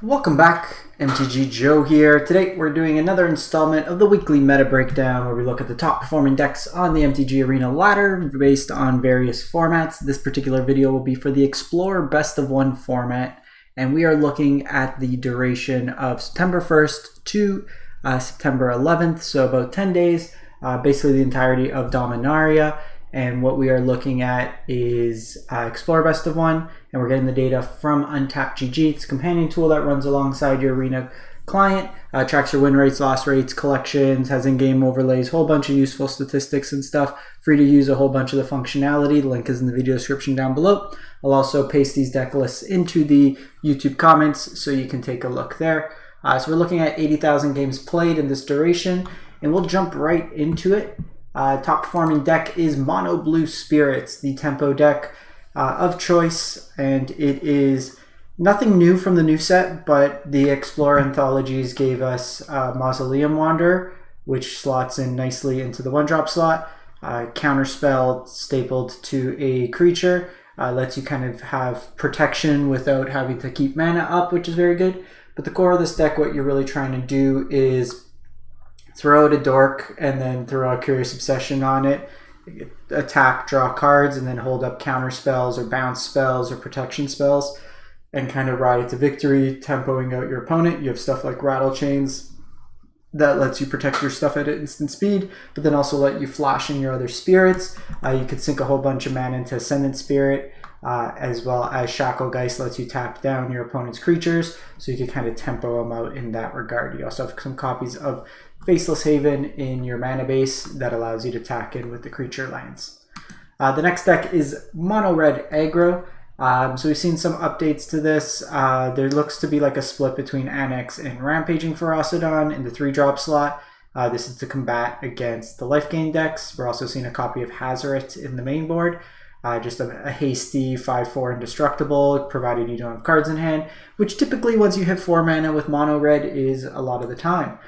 Welcome back, MTG Joe here. Today we're doing another installment of the weekly meta breakdown where we look at the top performing decks on the MTG Arena ladder based on various formats. This particular video will be for the Explorer Best of One format, and we are looking at the duration of September 1st to September 11th, so about 10 days, basically the entirety of Dominaria. And what we are looking at is Explorer Best of One, and we're getting the data from Untapped.gg. It's a companion tool that runs alongside your Arena client, tracks your win rates, loss rates, collections, has in-game overlays, whole bunch of useful statistics and stuff. Free to use a whole bunch of the functionality. The link is in the video description down below. I'll also paste these deck lists into the YouTube comments so you can take a look there. So we're looking at 80,000 games played in this duration, and we'll jump right into it. Top performing deck is Mono Blue Spirits, the tempo deck of choice, and it is nothing new from the new set, but the Explorer Anthologies gave us Mausoleum Wanderer, which slots in nicely into the 1-drop slot. Counterspell stapled to a creature, lets you kind of have protection without having to keep mana up, which is very good. But the core of this deck, what you're really trying to do is throw out a Dork and then throw a Curious Obsession on it, attack, draw cards, and then hold up counter spells or bounce spells or protection spells and kind of ride it to victory, tempoing out your opponent. You have stuff like Rattlechains that lets you protect your stuff at instant speed, but then also let you flash in your other spirits. You could sink a whole bunch of mana into Ascendant Spirit, as well as Shacklegeist lets you tap down your opponent's creatures, so you can kind of tempo them out in that regard. You also have some copies of Faceless Haven in your mana base that allows you to tack in with the creature lands. The next deck is Mono Red Aggro. So we've seen some updates to this. There looks to be like a split between Annex and Rampaging Ferocidon in the 3-drop slot. This is to combat against the life gain decks. We're also seeing a copy of Hazoret in the main board. Just a hasty 5/4 indestructible, provided you don't have cards in hand, which typically once you hit 4 mana with Mono Red is a lot of the time.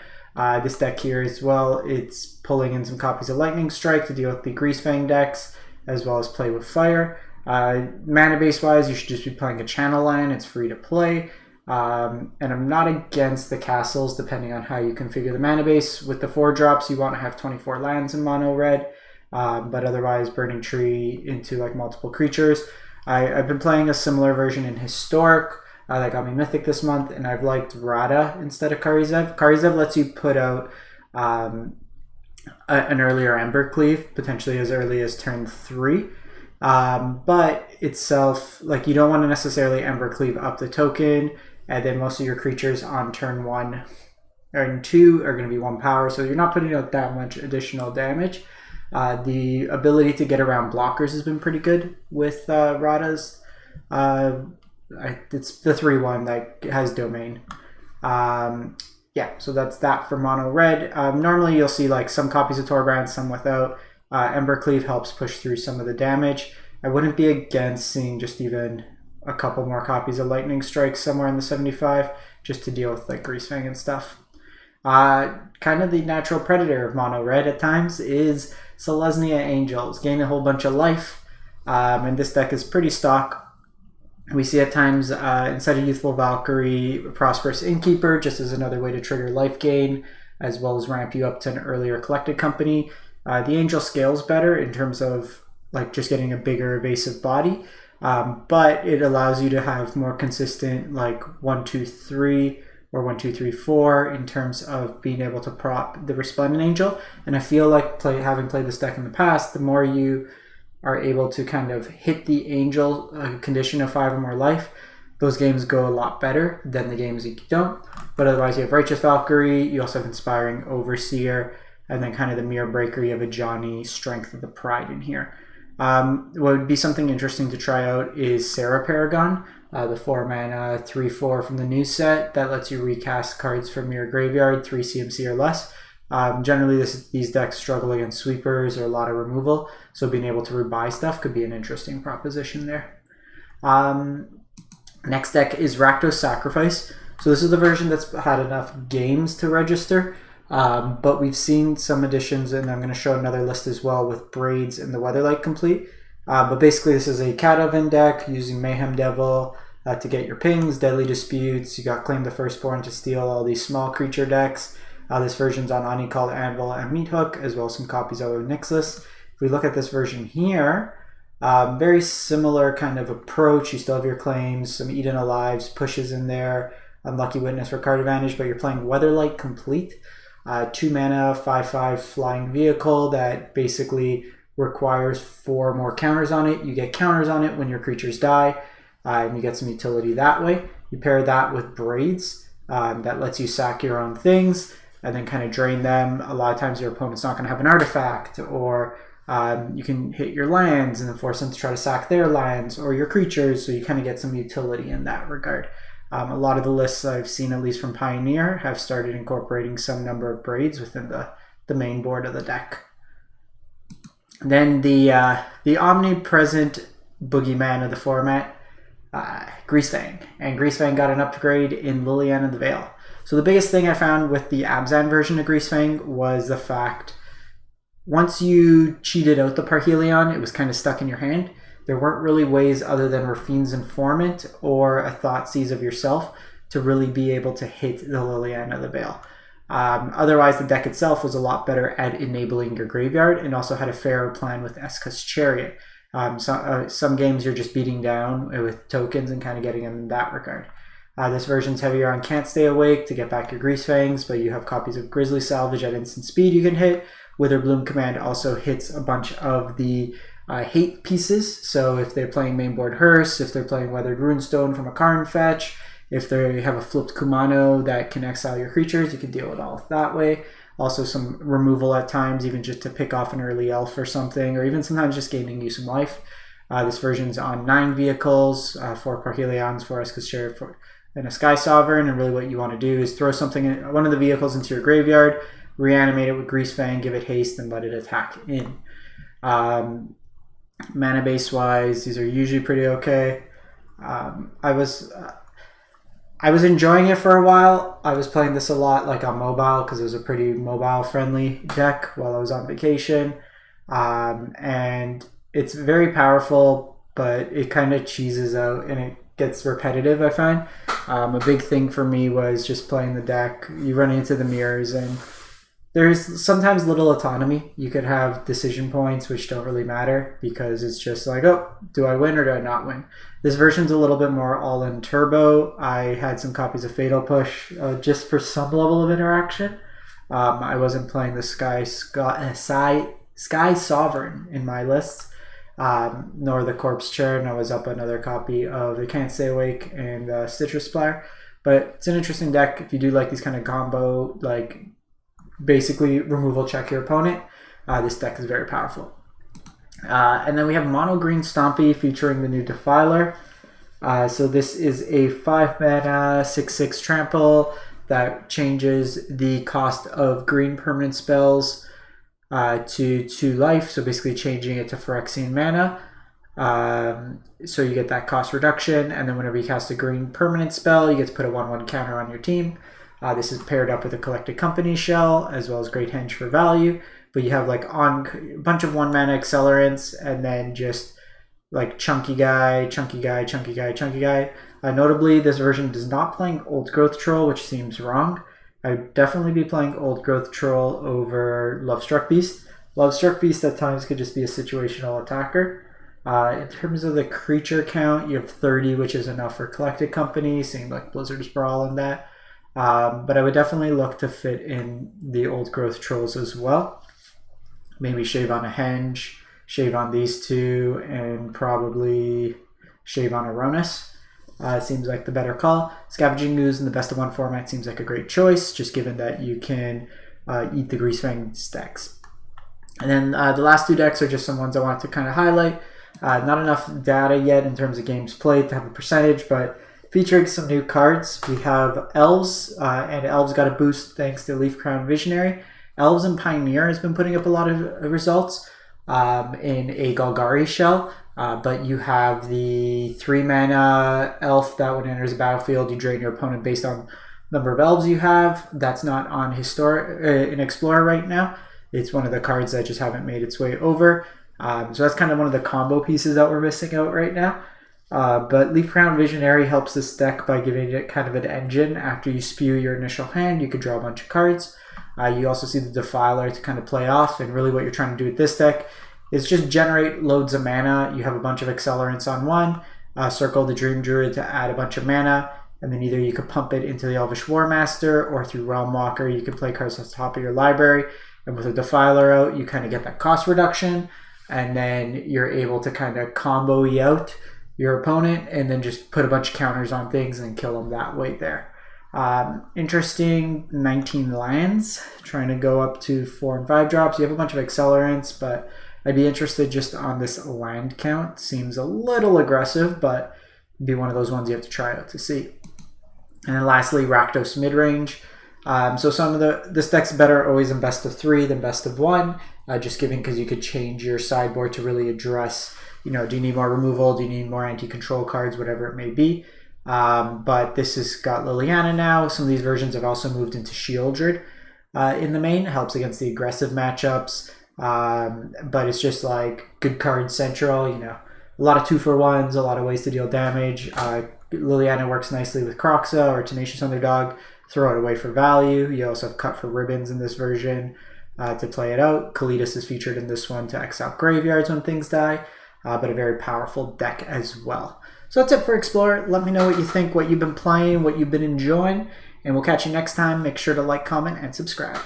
This deck here as well, it's pulling in some copies of Lightning Strike to deal with the Greasefang decks, as well as play with fire. Mana base wise, you should just be playing a channel land. It's free to play. And I'm not against the castles depending on how you configure the mana base. With the 4-drops, you want to have 24 lands in Mono Red, but otherwise Burning-Tree into like multiple creatures. I've been playing a similar version in Historic. That got me Mythic this month, and I've liked Rada instead of Karizev. Karizev lets you put out an earlier Embercleave, potentially as early as turn 3. But itself, like, you don't want to necessarily Embercleave up the token, and then most of your creatures on turn 1 and 2 are going to be 1 power, so you're not putting out that much additional damage. The ability to get around blockers has been pretty good with Rada's. It's the 3/1 that has domain. Yeah, so that's that for Mono Red. Normally you'll see like some copies of Torbrand, some without. Embercleave helps push through some of the damage. I wouldn't be against seeing just even a couple more copies of Lightning Strike somewhere in the 75 just to deal with like Greasefang and stuff. Kind of the natural predator of Mono Red at times is Celeznia Angels. Gain a whole bunch of life, and this deck is pretty stock. We see at times, instead of Youthful Valkyrie, Prosperous Innkeeper, just as another way to trigger life gain, as well as ramp you up to an earlier collected company. The Angel scales better in terms of like just getting a bigger evasive body, but it allows you to have more consistent like 1, 2, 3 or 1, 2, 3, 4 in terms of being able to prop the Resplendent Angel. And I feel like having played this deck in the past, the more you are able to kind of hit the Angel condition of 5 or more life, those games go a lot better than the games you don't. But otherwise you have Righteous Valkyrie, you also have Inspiring Overseer, and then kind of the Mirror Breaker, you have a Johnny Strength of the Pride in here. What would be something interesting to try out is Sarah Paragon, the 4-mana 3/4 from the new set that lets you recast cards from your graveyard, 3 CMC or less. Generally these decks struggle against sweepers or a lot of removal, so being able to rebuy stuff could be an interesting proposition there. Next deck is Racto Sacrifice. So this is the version that's had enough games to register, but we've seen some additions, and I'm going to show another list as well with Braids and the Weatherlight complete. But basically this is a Cat Oven deck using Mayhem Devil, to get your pings, Deadly Disputes. You got Claim the Firstborn to steal all these small creature decks. This version's on Ani called Anvil and Meathook, as well as some copies of Nixless. If we look at this version here, very similar kind of approach. You still have your claims, some Eaten Alives, pushes in there, Unlucky Witness for card advantage, but you're playing Weatherlight Complete. 2 mana, 5/5 flying vehicle that basically requires 4 more counters on it. You get counters on it when your creatures die, and you get some utility that way. You pair that with Braids, that lets you sack your own things and then kind of drain them. A lot of times your opponent's not going to have an artifact, or you can hit your lands and then force them to try to sack their lands or your creatures, so you kind of get some utility in that regard. A lot of the lists I've seen, at least from Pioneer, have started incorporating some number of Braids within the main board of the deck. Then the omnipresent boogeyman of the format, Greasefang. And Greasefang got an upgrade in Liliana the Veil. So the biggest thing I found with the Abzan version of Greasefang was the fact, once you cheated out the Parhelion, it was kind of stuck in your hand. There weren't really ways other than Rafine's Informant or a Thoughtseize of yourself to really be able to hit the Liliana the Veil. Otherwise, the deck itself was a lot better at enabling your graveyard, and also had a fairer plan with Eska's Chariot. Some games you're just beating down with tokens and kind of getting them in that regard. This version's heavier on Can't Stay Awake to get back your Greasefangs, but you have copies of Grizzly Salvage at instant speed you can hit. Witherbloom Command also hits a bunch of the hate pieces, so if they're playing mainboard Hearse, if they're playing Weathered Runestone from a Karn fetch, if they have a flipped Kumano that can exile your creatures, you can deal with all that way. Also some removal at times, even just to pick off an early elf or something, or even sometimes just gaining you some life. This version's on 9 vehicles, 4 Parhelions, 4 Eska's Chariot, and a Sky Sovereign, and really what you want to do is throw something, one of the vehicles, into your graveyard, reanimate it with Greasefang, give it haste, and let it attack in. Mana base wise, these are usually pretty okay. I was enjoying it for a while. I was playing this a lot like on mobile because it was a pretty mobile friendly deck while I was on vacation. And it's very powerful, but it kind of cheeses out and it gets repetitive, I find. A big thing for me was just playing the deck. You run into the mirrors and there's sometimes little autonomy. You could have decision points which don't really matter because it's just like, oh, do I win or do I not win? This version's a little bit more all-in turbo. I had some copies of Fatal Push just for some level of interaction. I wasn't playing the Sky Sovereign in my list, nor the Corpse Churn. I was up another copy of the Can't Stay Awake and Citrus Splatter. But it's an interesting deck if you do like these kind of combo, like basically removal check your opponent. This deck is very powerful. And then we have Mono Green Stompy featuring the new Defiler. So this is a 5 mana 6/6 trample that changes the cost of green permanent spells to 2 life. So basically changing it to Phyrexian mana. So you get that cost reduction, and then whenever you cast a green permanent spell, you get to put a 1/1 counter on your team. This is paired up with a Collected Company shell, as well as Great Henge for value. But you have like a bunch of 1 mana accelerants, and then just like chunky guy, chunky guy, chunky guy, chunky guy. Notably, this version does not playing Old Growth Troll, which seems wrong. I'd definitely be playing Old Growth Troll over Lovestruck Beast. Lovestruck Beast at times could just be a situational attacker. In terms of the creature count, you have 30, which is enough for Collected Company, seeing like Blizzard's Brawl and that. But I would definitely look to fit in the Old Growth Trolls as well. Maybe shave on a Henge, shave on these 2, and probably shave on Aronis. Seems like the better call. Scavenging Ooze in the best of 1 format seems like a great choice, just given that you can eat the Greasefang stacks. And then the last 2 decks are just some ones I wanted to kind of highlight. Not enough data yet in terms of games played to have a percentage, but featuring some new cards, we have Elves, and Elves got a boost thanks to Leaf Crown Visionary. Elves and Pioneer has been putting up a lot of results in a Golgari shell, but you have the 3 mana elf that when it enters the battlefield, you drain your opponent based on number of elves you have. That's not on in Explorer right now. It's one of the cards that just haven't made its way over. So that's kind of one of the combo pieces that we're missing out right now. But Leaf Crown Visionary helps this deck by giving it kind of an engine. After you spew your initial hand, you can draw a bunch of cards. You also see the Defiler to kind of play off, and really what you're trying to do with this deck is just generate loads of mana. You have a bunch of accelerants on one, circle the Dream Druid to add a bunch of mana, and then either you could pump it into the Elvish War Master, or through Realm Walker you can play cards off the top of your library, and with a Defiler out you kind of get that cost reduction, and then you're able to kind of combo out your opponent and then just put a bunch of counters on things and kill them that way there. Interesting, 19 lands, trying to go up to 4 and 5 drops. You have a bunch of accelerants, but I'd be interested just on this land count. Seems a little aggressive, but it'd be one of those ones you have to try out to see. And then lastly, Rakdos Midrange. So some of this deck's better always in best of 3 than best of 1, just giving because you could change your sideboard to really address, do you need more removal, do you need more anti-control cards, whatever it may be. But this has got Liliana now. Some of these versions have also moved into Shieldred in the main. It helps against the aggressive matchups. But it's just like good card central, a lot of 2-for-1s, a lot of ways to deal damage. Liliana works nicely with Kroxa or Tenacious Underdog. Throw it away for value. You also have Cut for Ribbons in this version to play it out. Kalidas is featured in this one to exile graveyards when things die, but a very powerful deck as well. So that's it for Explorer. Let me know what you think, what you've been playing, what you've been enjoying, and we'll catch you next time. Make sure to like, comment, and subscribe.